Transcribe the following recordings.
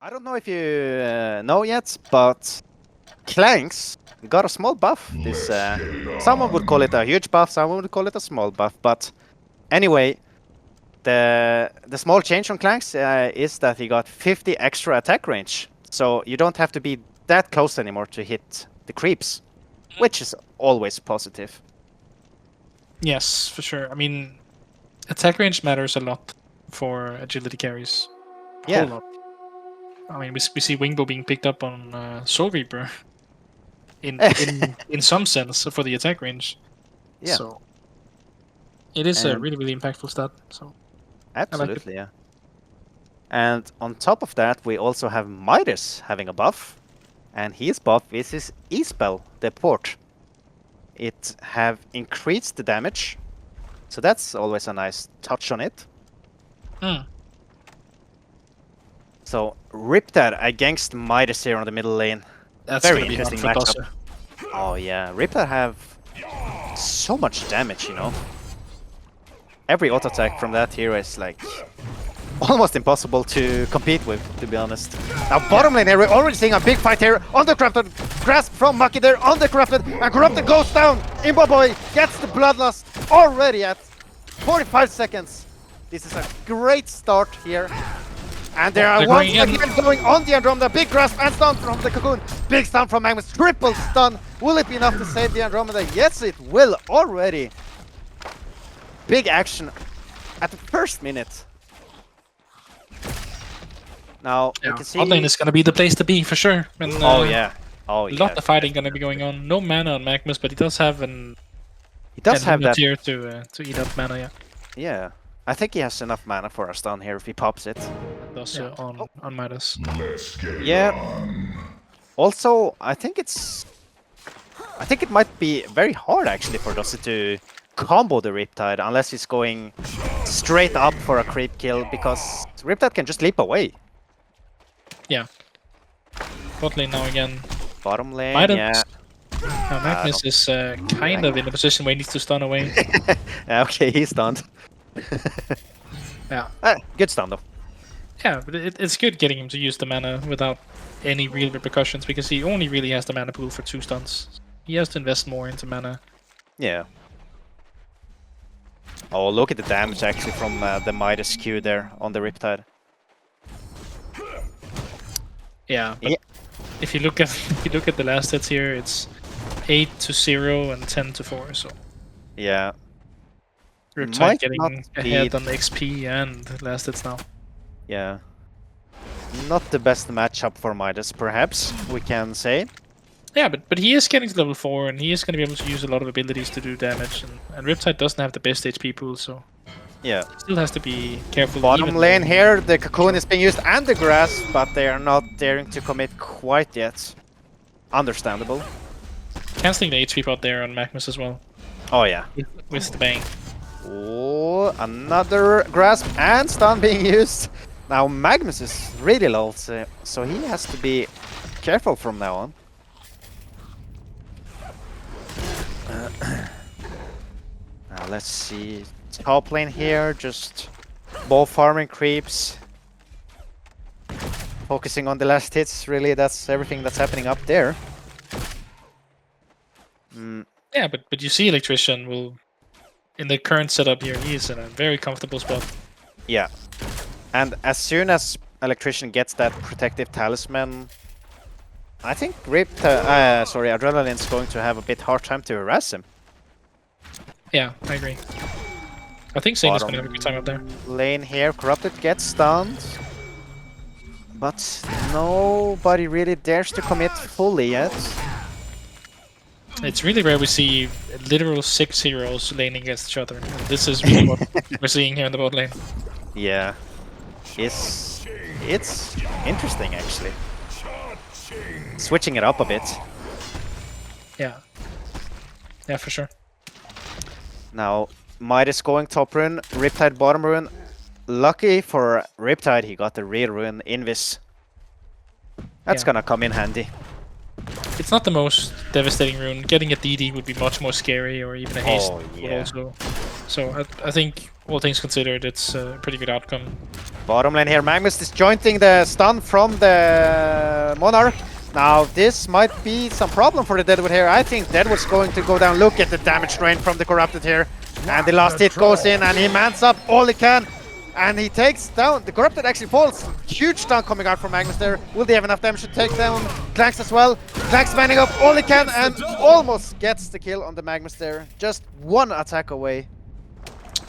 I don't know if you know yet, but Clanks got a small buff. This someone would call it a huge buff, someone would call it a small buff. But anyway, the small change on Clanks is that he got 50 extra attack range. So you don't have to be that close anymore to hit the creeps, which is always positive. Yes, for sure. I mean, attack range matters a lot for agility carries. A whole lot. I mean, we see Wingbow being picked up on Soul Reaper in some sense for the attack range. Yeah. So it is a really, really impactful stat. So absolutely, yeah. And on top of that, we also have Midas having a buff, and his buff is his E-spell, the port. It have increased the damage, so that's always a nice touch on it. So Riptide against Midas here on the middle lane. That's very gonna interesting be hard for matchup. Oh yeah, Riptide have so much damage, you know. Every auto attack from that hero is like almost impossible to compete with, to be honest. Now bottom lane here, we're already seeing a big fight here. Undercrafted, grasp from Maki there, undercrafted, and Corrupted goes down. Imboboy gets the bloodlust already at 45 seconds. This is a great start here. And they are once again going on the Andromeda. Big grasp and stun from the Cocoon. Big stun from Magnus. Triple stun. Will it be enough to save the Andromeda? Yes, it will already. Big action at the first minute. Now, you can see... Bot lane is going to be the place to be, for sure. And, oh, yeah. A lot of fighting going to be going on. No mana on Magnus, but he does have an... He does have that... tier to eat up mana, yeah. Yeah. I think he has enough mana for a stun here if he pops it. Does on Midas. Yeah. Also, I think it might be very hard actually for Dossi to combo the Riptide unless he's going straight up for a creep kill, because Riptide can just leap away. Yeah. Bot lane now again. Bottom lane, Midas. yeah. Magnus is kind of in a position where he needs to stun away. Okay, he's stunned. Yeah. Good stun though. Yeah, but it's good getting him to use the mana without any real repercussions, because he only really has the mana pool for 2 stuns. He has to invest more into mana. Yeah. Oh, look at the damage actually from the Midas Q there on the Riptide. Yeah, but if you look at the last hits here, it's 8-0 and 10-4. So yeah, Riptide getting ahead on XP and last hits now. Yeah, not the best matchup for Midas, perhaps we can say. Yeah, but he is getting to level 4, and he is going to be able to use a lot of abilities to do damage. And Riptide doesn't have the best HP pool, so yeah, still has to be careful. Bottom lane here, the Cocoon is being used and the Grasp, but they are not daring to commit quite yet. Understandable. Canceling the HP pot there on Magnus as well. Oh yeah. With the bang. Oh, another Grasp and stun being used. Now Magnus is really low, so he has to be careful from now on. Now let's see. Top lane here, just ball farming creeps. Focusing on the last hits, really, that's everything that's happening up there. Yeah, but you see Electrician will, in the current setup here, he is in a very comfortable spot. Yeah. And as soon as Electrician gets that protective talisman, I think Adrenaline's going to have a bit hard time to harass him. Yeah, I agree. I think Sane's going to have a good time up there. Lane here, Corrupted gets stunned. But nobody really dares to commit fully yet. It's really rare we see literal 6 heroes laning against each other. And this is really what we're seeing here in the bot lane. Yeah. It's interesting actually. Switching it up a bit. Yeah. Yeah, for sure. Now, Midas going top rune, Riptide bottom rune. Lucky for Riptide, he got the rear rune Invis. That's gonna come in handy. It's not the most devastating rune. Getting a DD would be much more scary, or even a haste yeah. would also. So I think, all things considered, it's a pretty good outcome. Bottom lane here, Magnus disjointing the stun from the Monarch. Now this might be some problem for the Deadwood here. I think Deadwood's going to go down. Look at the damage drain from the Corrupted here. And the last hit goes in and he mans up all he can. And he takes down, the Corrupted actually falls. Huge stun coming out from Magnus there. Will they have enough damage to take down Clanks as well? Clanks manning up all he can and almost gets the kill on the Magnus there. Just one attack away.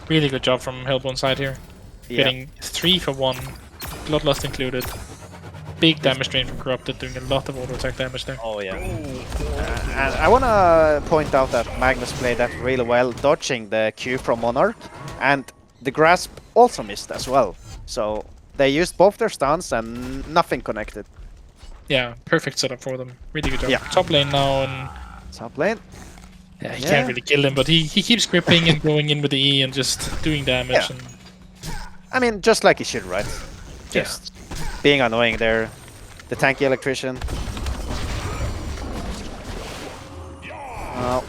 Really good job from Hellbone side here. Getting 3 for 1, Bloodlust included. Big damage drain from Corrupted, doing a lot of auto attack damage there. Oh yeah. And I want to point out that Magnus played that really well, dodging the Q from Monarch, and the Grasp also missed as well. So they used both their stuns and nothing connected. Yeah, perfect setup for them. Really good job. Yeah. Top lane now, and Top lane. yeah, he can't really kill him, but he keeps gripping and going in with the E and just doing damage. Yeah. And I mean, just like he should, right? Just being annoying there. The tanky electrician. Now,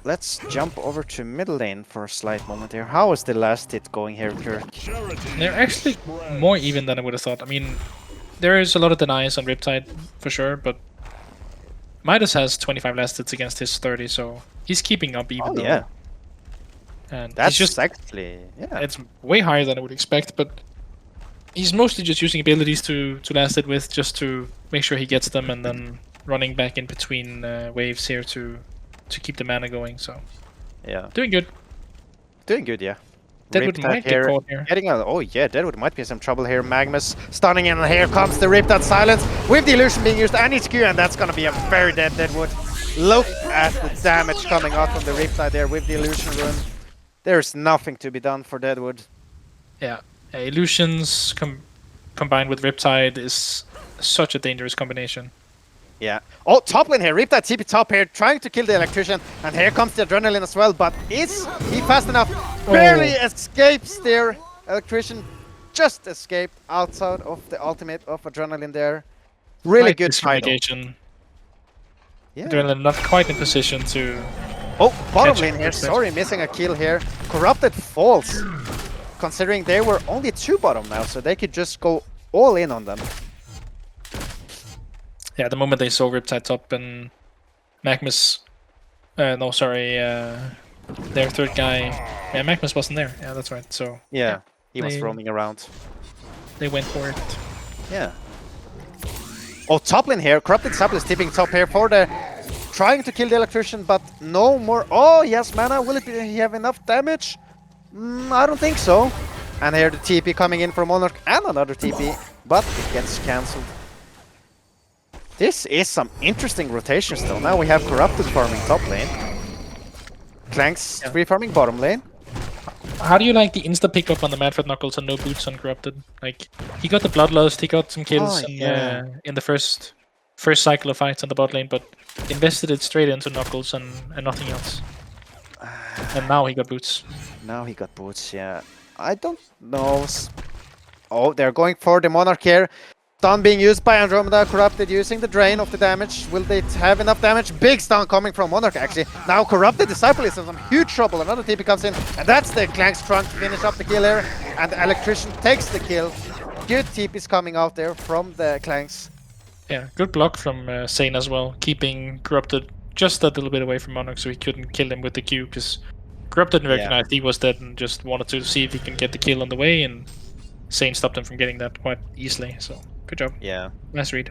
let's jump over to middle lane for a slight moment here. How is the last hit going here, Kirk? they're actually more even than I would have thought. I mean, there is a lot of denies on Riptide for sure, but Midas has 25 last hits against his 30, so he's keeping up even though. Yeah. And That's he's just actually, yeah. it's way higher than I would expect, but he's mostly just using abilities to last it with, just to make sure he gets them, and then running back in between waves here to keep the mana going. So Yeah. doing good. Doing good, yeah. Deadwood Riptide might get caught here. Getting a, oh yeah, Deadwood might be in some trouble here. Magnus stunning in, and here comes the Riptide silence with the illusion being used and its Q, and that's gonna be a very dead Deadwood. Look at the damage coming out from the Riptide there with the illusion rune. There's nothing to be done for Deadwood. Yeah, illusions combined with Riptide is such a dangerous combination. Yeah. Oh, top lane here. Riptide TP top here, trying to kill the electrician, and here comes the adrenaline as well. But is he fast enough? Barely escapes there. Electrician just escaped outside of the ultimate of adrenaline there. Really good fight. Yeah. Adrenaline not quite in position to. Oh, bottom catch lane him. here. Sorry, missing a kill here. Corrupted falls, considering they were only 2 bottom now, so they could just go all in on them. Yeah, the moment they saw Riptide top and Magnus, their third guy, yeah, Magnus wasn't there. Yeah, that's right. So yeah, he was roaming around. They went for it. Yeah. Oh, top lane here. Corrupted Sapple is tipping top here for the trying to kill the electrician, but no more. Oh, yes, mana. Will it be, he have enough damage? I don't think so. And here the TP coming in from Monarch and another TP, but it gets cancelled. This is some interesting rotation still. Now we have Corrupted farming top lane. Clanks free farming bottom lane. How do you like the insta pickup on the Madfred Knuckles and no boots on Corrupted? Like, he got the Bloodlust, he got some kills in the first cycle of fights on the bot lane, but invested it straight into Knuckles and nothing else. And now he got boots. Now he got boots, yeah. I don't know. Oh, they're going for the Monarch here. Stun being used by Andromeda, Corrupted using the drain of the damage. Will they have enough damage? Big stun coming from Monarch actually. Now Corrupted Disciple is in some huge trouble. Another TP comes in, and that's the Clanks trying to finish up the kill here. And the Electrician takes the kill. Good TPs coming out there from the Clanks. Yeah, good block from Sane as well, keeping Corrupted just a little bit away from Monarch so he couldn't kill him with the Q, because Corrupted recognized he was dead and just wanted to see if he can get the kill on the way, and Sane stopped him from getting that quite easily, so good job. Yeah. Nice read.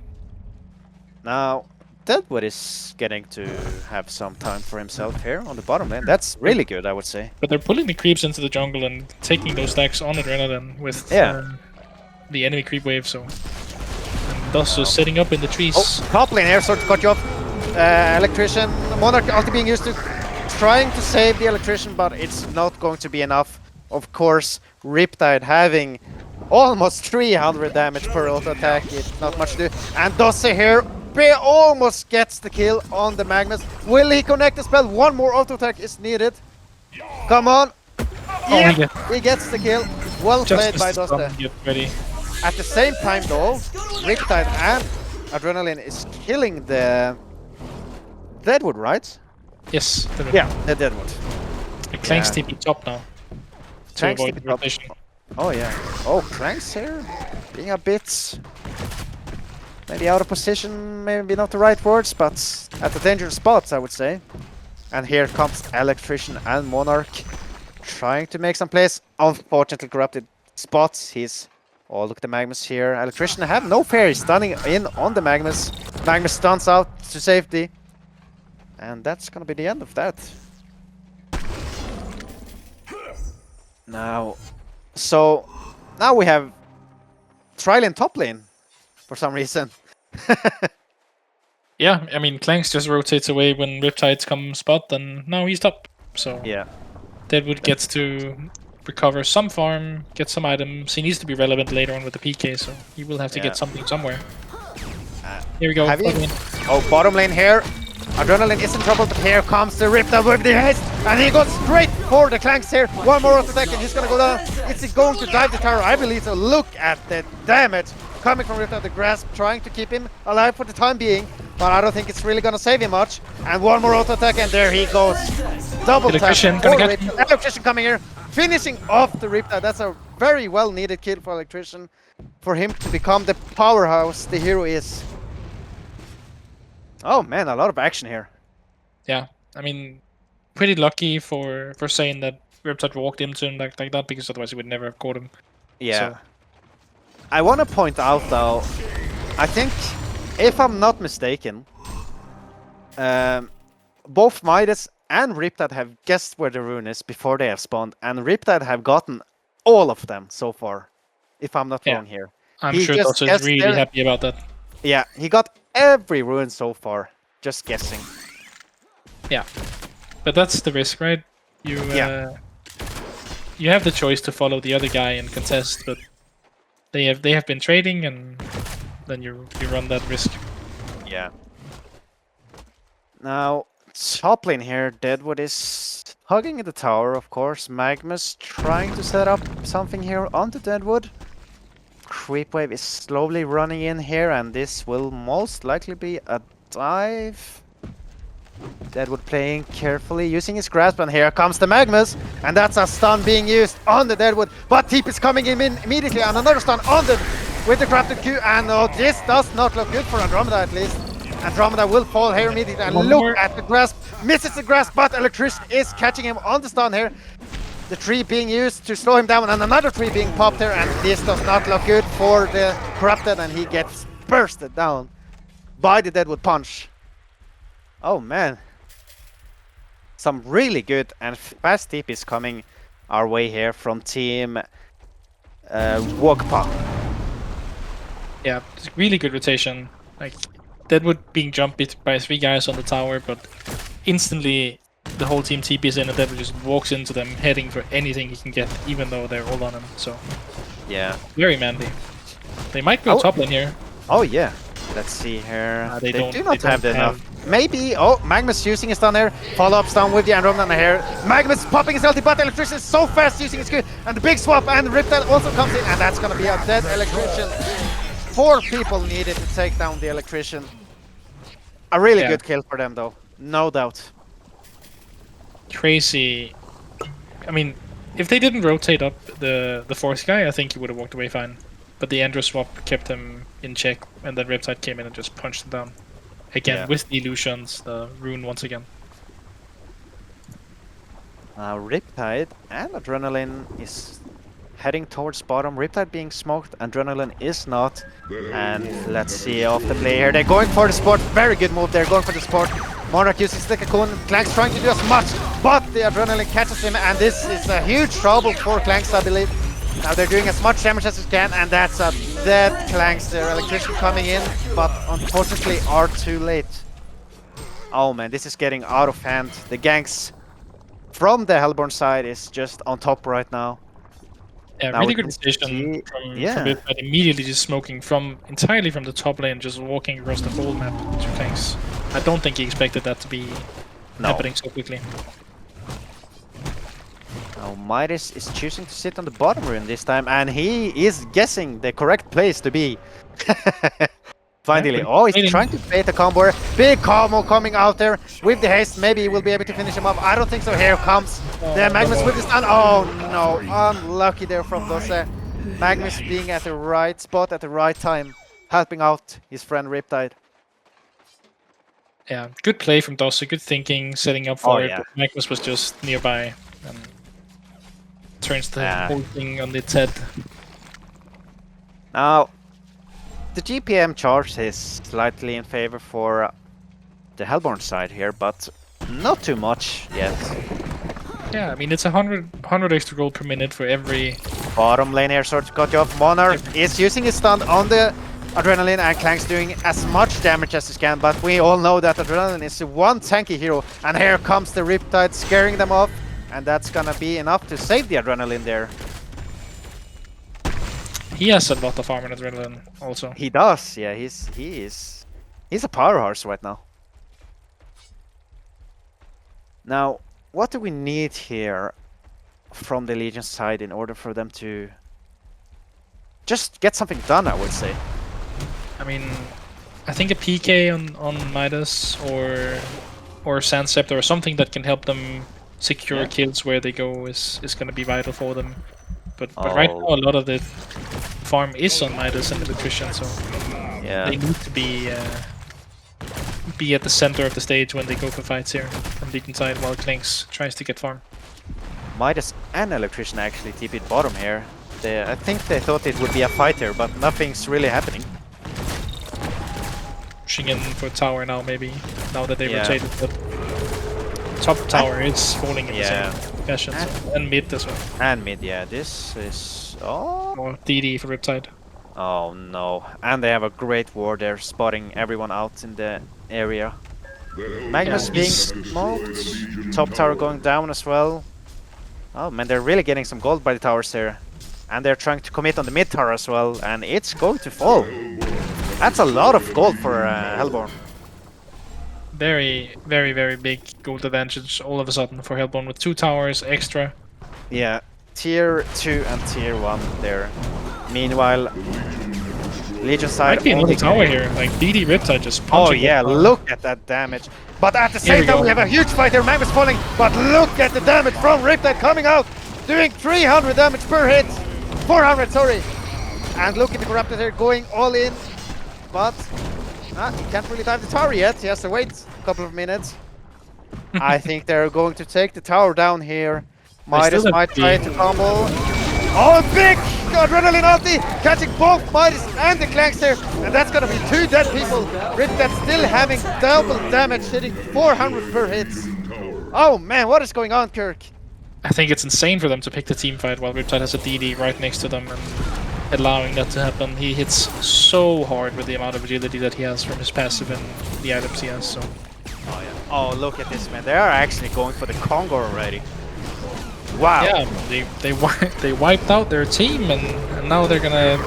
Now, Deadwood is getting to have some time for himself here on the bottom lane. That's really good, I would say. But they're pulling the creeps into the jungle and taking those stacks on Adrenaline with the enemy creep wave, so... And also setting up in the trees. Oh, top lane here, sort of cut you off. Electrician, Monarch ulti being used to trying to save the Electrician, but it's not going to be enough. Of course, Riptide having almost 300 damage per auto attack, it's not much to do. And Dosse here almost gets the kill on the Magnus. Will he connect the spell? One more auto attack is needed. Come on. Yeah, he gets the kill. Well played by Dosse. At the same time though, Riptide and Adrenaline is killing the Deadwood, right? Yes. Yeah, the Deadwood. The Clanks TP top now. Clanks TP top. Oh yeah. Oh, Clanks here, being a bit maybe out of position, maybe not the right words, but at a dangerous spot, I would say. And here comes Electrician and Monarch, trying to make some plays. Unfortunately corrupted spots. He's... Oh, look at the Magnus here. Electrician have no fear. He's stunning in on the Magnus. Magnus stuns out to safety. And that's gonna be the end of that. Now... So... Now we have... Trial in top lane. For some reason. Yeah, I mean, Clanks just rotates away when Riptides come spot, and now he's top. So Yeah. Deadwood gets to recover some farm, get some items. He needs to be relevant later on with the PK, so he will have to get something somewhere. Here we go. Have you? Oh, bottom lane here. Adrenaline is in trouble, but here comes the Riptide with the haste, and he goes straight for the Clanks here. One more attack, and he's gonna go down. Is he going to dive the tower? I believe so. Look at the damage coming from Riptide. The grasp trying to keep him alive for the time being, but I don't think it's really gonna save him much. And one more auto attack, and there he goes. Double tap. Electrician gonna get him. Electrician coming here, finishing off the Riptide. That's a very well needed kill for Electrician, for him to become the powerhouse the hero is. Oh man, a lot of action here. Yeah, I mean, pretty lucky for saying that Riptide walked into him like that, because otherwise he would never have caught him. Yeah. So. I want to point out though, I think, if I'm not mistaken, both Midas and Riptide have guessed where the rune is before they have spawned, and Riptide have gotten all of them so far, if I'm not wrong here. I'm He sure just Dotso is guessed really there. happy about that. Yeah, he got every rune so far, just guessing. Yeah, but that's the risk, right? You you have the choice to follow the other guy and contest, but they have been trading, and then you run that risk. Yeah. Now, top lane here, Deadwood is hugging the tower, of course. Magnus trying to set up something here onto Deadwood. Creep wave is slowly running in here, and this will most likely be a dive. Deadwood playing carefully, using his grasp, and here comes the Magnus, and that's a stun being used on the Deadwood. But Teep is coming in immediately, and another stun on the with the crafted Q, and this does not look good for Andromeda at least. Andromeda will fall here immediately, and look at the grasp, misses the grasp, but Electrician is catching him on the stun here. The tree being used to slow him down, and another tree being popped here, and this does not look good for the Corrupted, and he gets bursted down by the Deadwood punch. Oh man. Some really good and fast TP is coming our way here from team WOGPA. Yeah, it's really good rotation. Like, Deadwood being jumped by 3 guys on the tower, but instantly the whole team TPs in, and Deadwood just walks into them, heading for anything he can get, even though they're all on him. So yeah, very manly. They might go top lane here. Oh yeah. Let's see here. They do not have enough. Maybe. Oh, Magnus using his stun there. Follow-up stun with the Andromeda here. Magnus popping his ulti, but Electrician is so fast using his Q. And the big swap, and Riptide also comes in, and that's gonna be a dead Electrician. 4 people needed to take down the Electrician. A really good kill for them though, no doubt. Crazy. I mean, if they didn't rotate up the 4th guy, I think he would have walked away fine. But the Andro swap kept him in check, and then Riptide came in and just punched him down. Again, with the illusions, the rune once again. Riptide and Adrenaline is heading towards bottom. Riptide being smoked, Adrenaline is not. And let's see off the play here. They're going for the sport. Very good move. They're going for the sport. Monarch using Stick a Coon. Clanks trying to do as much, but the Adrenaline catches him, and this is a huge trouble for Clanks, I believe. Now they're doing as much damage as they can, and that's a dead Clanks there. Electrician coming in, but unfortunately are too late. Oh man, this is getting out of hand. The ganks from the Hellborn side is just on top right now. Yeah, now really good rotation from Riptide, immediately just smoking entirely from the top lane, just walking across the whole map to Clanks. I don't think he expected that to be happening so quickly. Now Midas is choosing to sit on the bottom rune this time, and he is guessing the correct place to be. Finally, Yeah, oh, he's waiting. trying to bait the combo. Big combo coming out there with the haste. Maybe he will be able to finish him up. I don't think so. Here comes the Magnus with the stun. Oh no, unlucky there from Dosse. Magnus being at the right spot at the right time, helping out his friend Riptide. Yeah, good play from Dosse, good thinking, setting up Oh for it. yeah. But Magnus was just nearby and turns the Yeah. whole thing on its head. Now, the GPM charge is slightly in favor for the Hellborn side here, but not too much yet. Yeah, I mean, it's 100 extra gold per minute for every... Bottom lane here, sort of got you off. Monarch is using his stun on the Adrenaline, and Clank's doing as much damage as he can, but we all know that Adrenaline is one tanky hero, and here comes the Riptide scaring them off, and that's gonna be enough to save the Adrenaline there. He has a lot of armor and adrenaline also. He does, yeah, he's a powerhouse right now. Now, what do we need here from the Legion side in order for them to just get something done, I would say? I mean, I think a PK on Midas or Sand Scepter or something that can help them secure kills where they go is going to be vital for them. But right now a lot of the farm is on Midas and Electrician, so they need to be at the center of the stage when they go for fights here from Legion side while Clinks tries to get farm. Midas and Electrician actually TP'd bottom here. I think they thought it would be a fight here, but nothing's really happening. Pushing in for tower now, maybe, now that they rotated, but top tower is falling in the same fashion, and mid as well. And mid, yeah, this is... oh! Or DD for Riptide. Oh no, and they have a great ward there, spotting everyone out in the area. Magnus being smoked, top tower going down as well. Oh man, they're really getting some gold by the towers here. And they're trying to commit on the mid tower as well, and it's going to fall. That's a lot of gold for Hellborn. Very, very, very big gold advantage all of a sudden for Hellborn with 2 towers extra. Yeah, tier 2 and tier 1 there. Meanwhile, Legion side... Might be another tower here, like DD Riptide just punching. Oh yeah, look at that damage. But at the same time we have a huge fight here, Magnus falling, but look at the damage from Riptide coming out, doing 300 damage per hit. 400, sorry. And look at the Corrupted here going all in. But he can't really dive the tower yet. He has to wait a couple of minutes. I think they're going to take the tower down here. Midas might try to combo. Oh, big Adrenaline ulti! Catching both Midas and the Clanks there. And that's gonna be 2 dead people. Riptide still having double damage, hitting 400 per hit. Oh man, what is going on, Kirk? I think it's insane for them to pick the team fight while Riptide has a DD right next to them and allowing that to happen. He hits so hard with the amount of agility that he has from his passive and the items he has. So. Oh yeah. Oh, look at this, man. They are actually going for the Congo already. Wow. Yeah, they wiped out their team and now they're gonna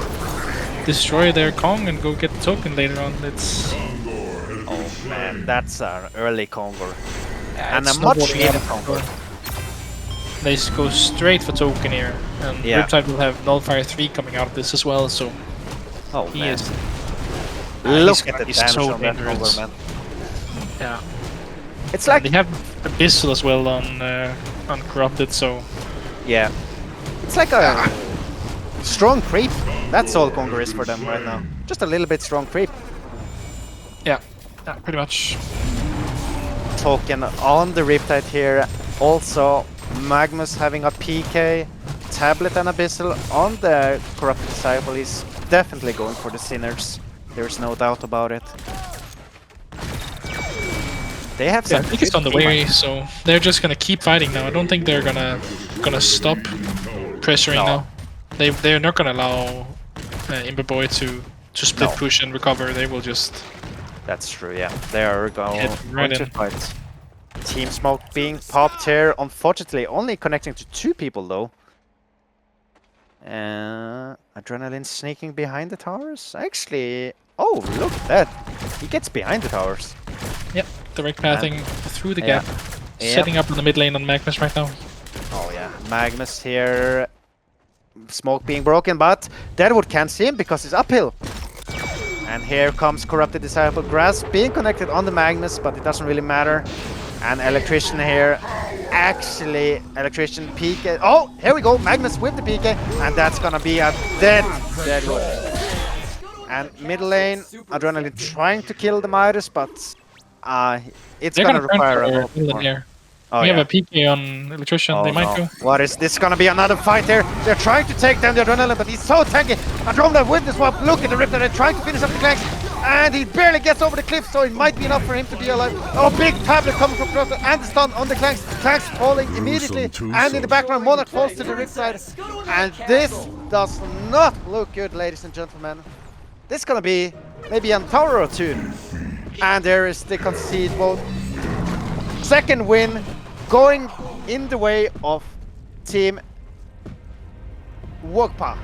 destroy their Kong and go get the token later on. It's... oh man, that's an early Congo. Yeah, and a much needed Congo. They go straight for token here, and Riptide will have Nullfire 3 coming out of this as well, so... oh he man. is... look at the damage so on that Congo, man. Yeah. It's like... they have Abyssal as well on Corrupted, so... yeah. It's like a strong creep. That's all Congo is for them right now. Just a little bit strong creep. Yeah, pretty much. Token on the Riptide here. Also, Magnus having a PK, Tablet and Abyssal on the Corrupted disciple is definitely going for the Sinners. There's no doubt about it. They have some... I think it's on the way, so they're just gonna keep fighting now. I don't think they're gonna stop pressuring now. They're not gonna allow Imberboy to split push and recover. They will just... that's true, yeah. They are going right to in. fight. Team Smoke being popped here, unfortunately only connecting to 2 people though. Adrenaline sneaking behind the towers? Actually, oh look at that, he gets behind the towers. Yep, direct pathing through the gap, setting up in the mid lane on Magnus right now. Oh yeah, Magnus here, Smoke being broken, but Deadwood can't see him because he's uphill. And here comes Corrupted Disciple. Grasp being connected on the Magnus, but it doesn't really matter. And Electrician here. Actually, Electrician PK. Oh, here we go. Magnus with the PK. And that's gonna be a dead wood. And middle lane, Adrenaline trying to kill the Midas, but it's They're gonna gonna turn require a for lot middle more. here. Oh, We yeah. have a PK on Electrician. Oh, They might no. go. What is this gonna be? Another fight here. They're trying to take down the Adrenaline, but he's so tanky. Andromeda with the swap. Look at the Riptor. They're trying to finish up the Clanks. And he barely gets over the cliff, so it might be enough for him to be alive. Oh, big tablet coming from Corrupted and the stun on the Clanks. Clanks falling immediately. And in the background, Monarch falls to the Ripside. And this does not look good, ladies and gentlemen. This is gonna be maybe a tower or two. And there is the concede. Well, second win going in the way of Team WOGPA.